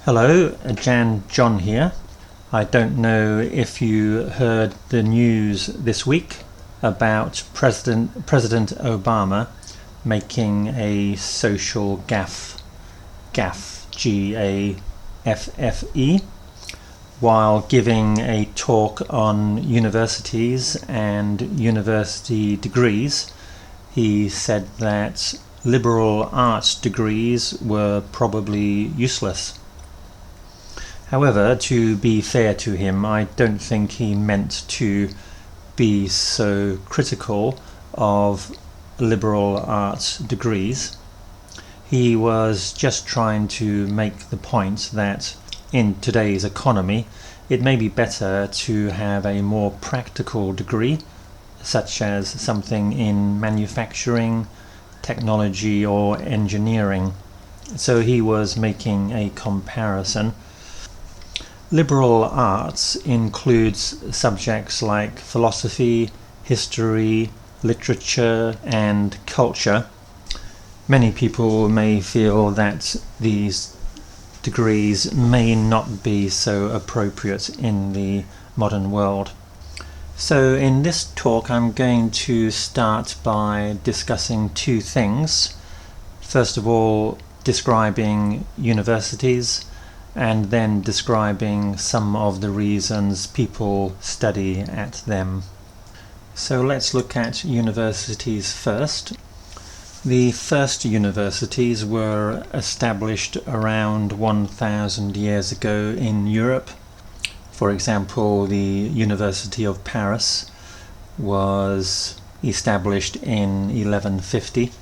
Hello, John here. I don't know if you heard the news this week about President Obama making a social gaffe, G-A-F-F-E, while giving a talk on universities and university degrees. He said that liberal arts degrees were probably useless. However, to be fair to him, I don't think he meant to be so critical of liberal arts degrees. He was just trying to make the point that in today's economy, it may be better to have a more practical degree, such as something in manufacturing, technology, or engineering. So he was making a comparison. Liberal arts includes subjects like philosophy, history, literature, and culture. Many people may feel that these degrees may not be so appropriate in the modern world. So in this talk I'm going to start by discussing two things. First of all, describing universities, and then describing some of the reasons people study at them. So let's look at universities first. The first universities were established around 1,000 years ago in Europe. For example, the University of Paris was established in 1150.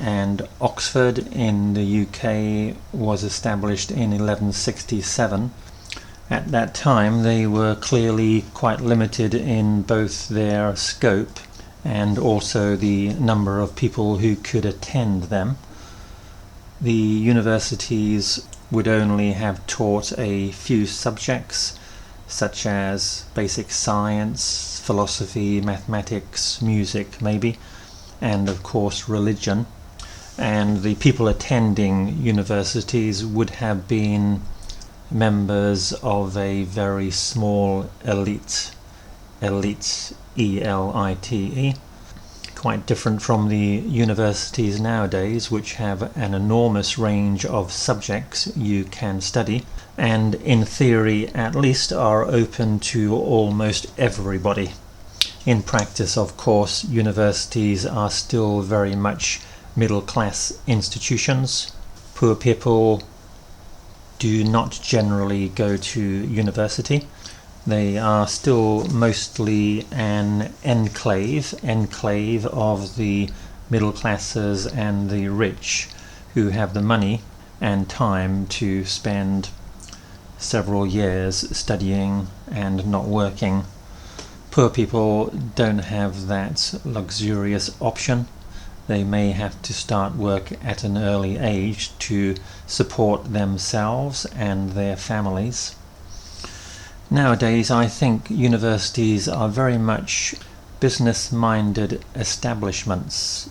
And Oxford in the UK was established in 1167. At that time they were clearly quite limited in both their scope and also the number of people who could attend them. The universities would only have taught a few subjects such as basic science, philosophy, mathematics, music maybe, and of course religion. And the people attending universities would have been members of a very small elite, E-L-I-T-E, quite different from the universities nowadays, which have an enormous range of subjects you can study, and in theory at least are open to almost everybody. In practice, of course, universities are still very much middle-class institutions. Poor people do not generally go to university. They are still mostly an enclave of the middle classes and the rich who have the money and time to spend several years studying and not working. Poor people don't have that luxurious option. They may have to start work at an early age to support themselves and their families. Nowadays, I think universities are very much business-minded establishments.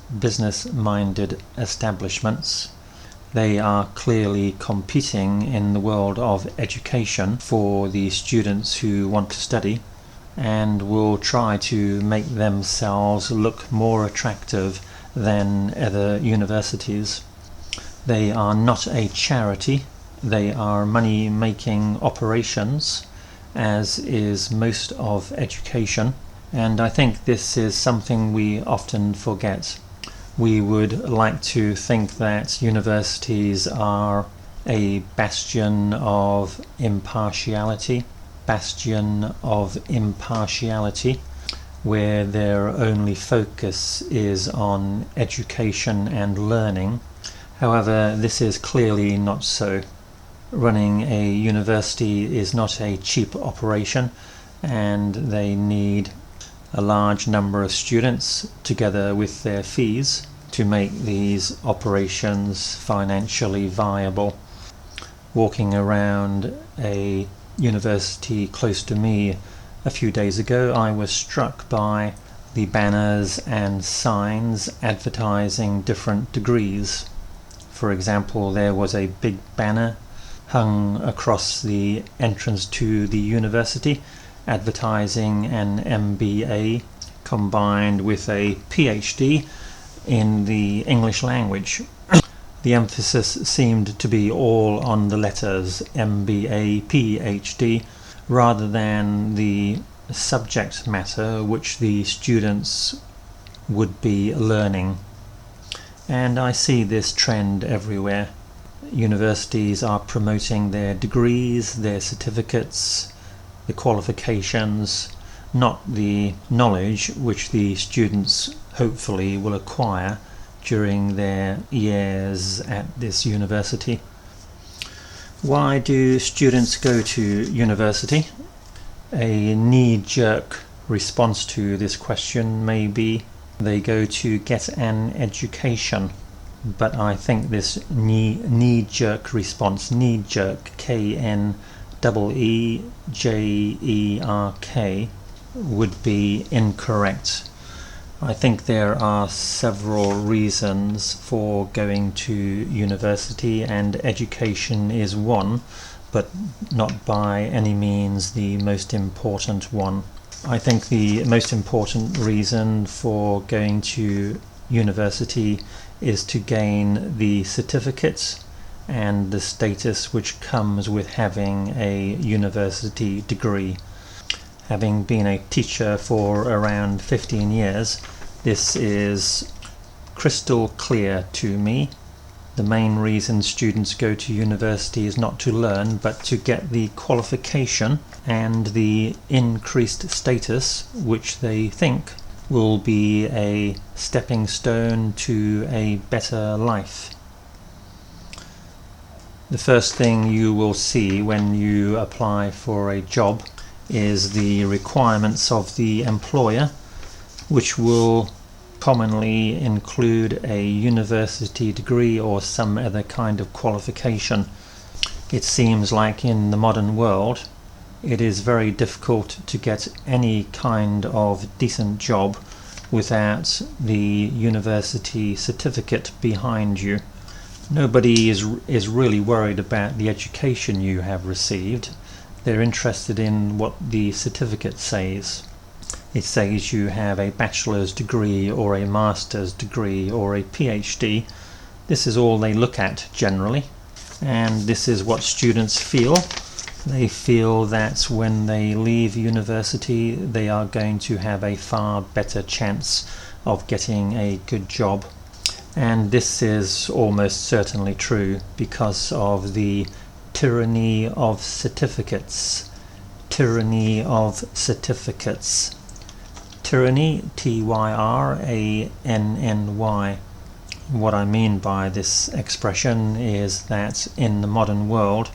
They are clearly competing in the world of education for the students who want to study, and will try to make themselves look more attractive than other universities. They are not a charity, they are money-making operations, as is most of education, and I think this is something we often forget. We would like to think that universities are a bastion of impartiality, where their only focus is on education and learning. However, this is clearly not so. Running a university is not a cheap operation, and they need a large number of students together with their fees to make these operations financially viable. Walking around a university close to me a few days ago, I was struck by the banners and signs advertising different degrees. For example, there was a big banner hung across the entrance to the university, advertising an MBA combined with a PhD in the English language. The emphasis seemed to be all on the letters MBA, PhD, rather than the subject matter which the students would be learning. And I see this trend everywhere. Universities are promoting their degrees, their certificates, the qualifications, not the knowledge which the students hopefully will acquire during their years at this university. Why do students go to university? A knee-jerk response to this question may be they go to get an education. But I think this knee-jerk response, knee-jerk, K-N-E-E-J-E-R-K, would be incorrect. I think there are several reasons for going to university, and education is one, but not by any means the most important one. I think the most important reason for going to university is to gain the certificates and the status which comes with having a university degree. Having been a teacher for around 15 years, this is crystal clear to me. The main reason students go to university is not to learn, but to get the qualification and the increased status which they think will be a stepping stone to a better life. The first thing you will see when you apply for a job is the requirements of the employer, which will commonly include a university degree or some other kind of qualification. It seems like in the modern world it is very difficult to get any kind of decent job without the university certificate behind you. Nobody is really worried about the education you have received. They're interested in what the certificate says. It says you have a bachelor's degree or a master's degree or a PhD. This is all they look at generally, and this is what students feel. They feel that when they leave university they are going to have a far better chance of getting a good job. And this is almost certainly true because of the tyranny of certificates. Tyranny of certificates. Tyranny, T-Y-R-A-N-N-Y. What I mean by this expression is that in the modern world,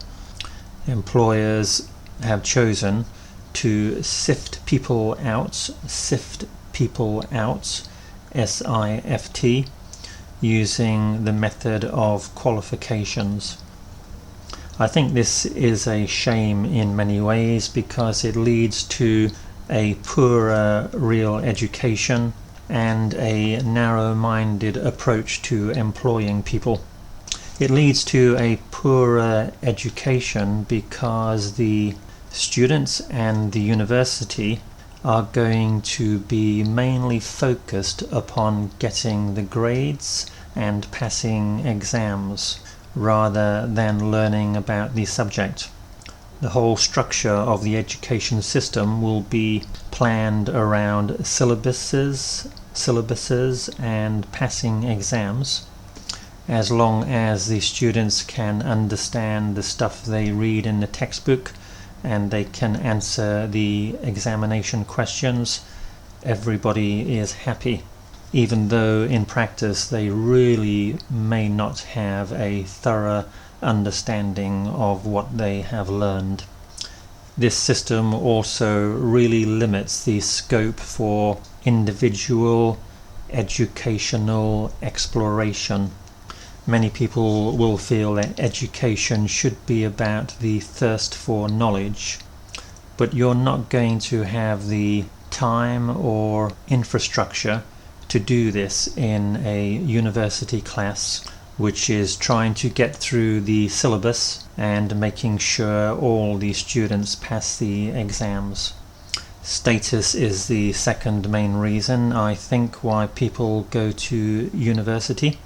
employers have chosen to sift people out, S-I-F-T, using the method of qualifications. I think this is a shame in many ways because it leads to a poorer real education and a narrow-minded approach to employing people. It leads to a poorer education because the students and the university are going to be mainly focused upon getting the grades and passing exams rather than learning about the subject. The whole structure of the education system will be planned around syllabuses and passing exams. As long as the students can understand the stuff they read in the textbook and they can answer the examination questions, everybody is happy, even though in practice they really may not have a thorough understanding of what they have learned. This system also really limits the scope for individual educational exploration. Many people will feel that education should be about the thirst for knowledge, but you're not going to have the time or infrastructure to do this in a university class which is trying to get through the syllabus and making sure all the students pass the exams. Status is the second main reason, I think, why people go to university.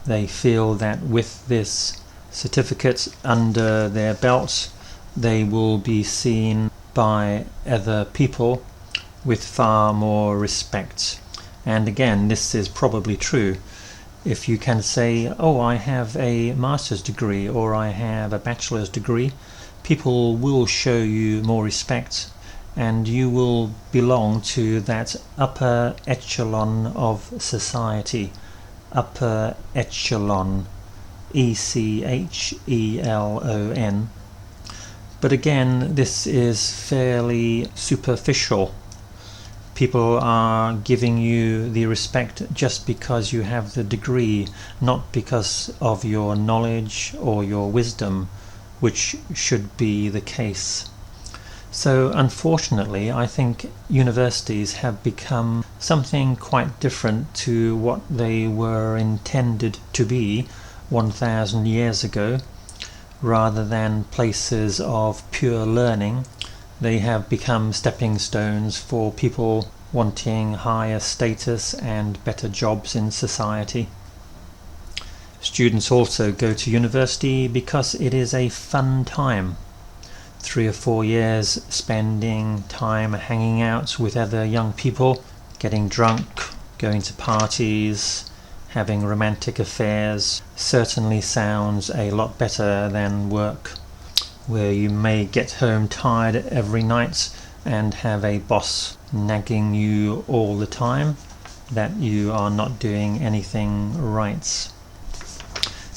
They feel that with this certificate under their belt, they will be seen by other people with far more respect. And again, this is probably true. If you can say, oh, I have a master's degree or I have a bachelor's degree, people will show you more respect, and you will belong to that upper echelon of society. Upper echelon, ECHELON. But again, this is fairly superficial. People are giving you the respect just because you have the degree, not because of your knowledge or your wisdom, which should be the case. So unfortunately, I think universities have become something quite different to what they were intended to be 1,000 years ago. Rather than places of pure learning, they have become stepping stones for people wanting higher status and better jobs in society. Students also go to university because it is a fun time. 3 or 4 years spending time hanging out with other young people, getting drunk, going to parties, having romantic affairs certainly sounds a lot better than work, where you may get home tired every night and have a boss nagging you all the time that you are not doing anything right.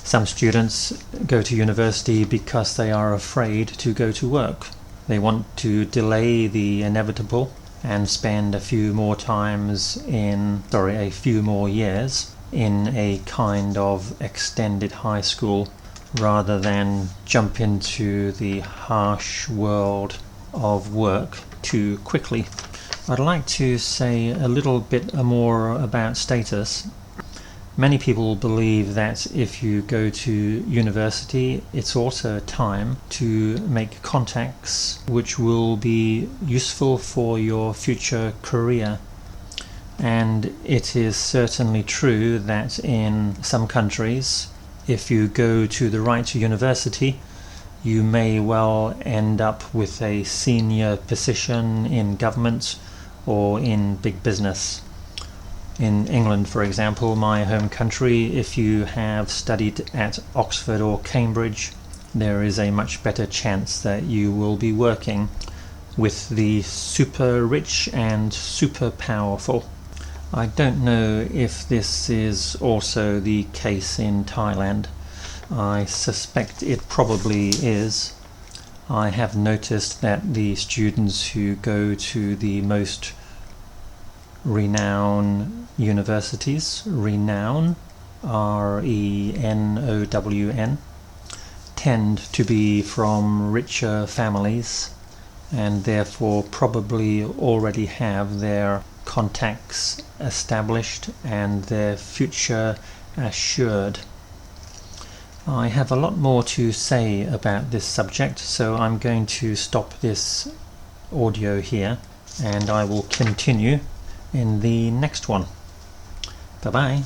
Some students go to university because they are afraid to go to work. They want to delay the inevitable and spend a few more years in a kind of extended high school rather than jump into the harsh world of work too quickly. I'd like to say a little bit more about status. Many people believe that if you go to university, it's also a time to make contacts which will be useful for your future career. And it is certainly true that in some countries, if you go to the right university, you may well end up with a senior position in government or in big business. In England, for example, my home country, if you have studied at Oxford or Cambridge, there is a much better chance that you will be working with the super rich and super powerful. I don't know if this is also the case in Thailand. I suspect it probably is. I have noticed that the students who go to the most renowned universities, renown, RENOWN, tend to be from richer families and therefore probably already have their contacts established and their future assured. I have a lot more to say about this subject, so I'm going to stop this audio here and I will continue in the next one. Bye bye.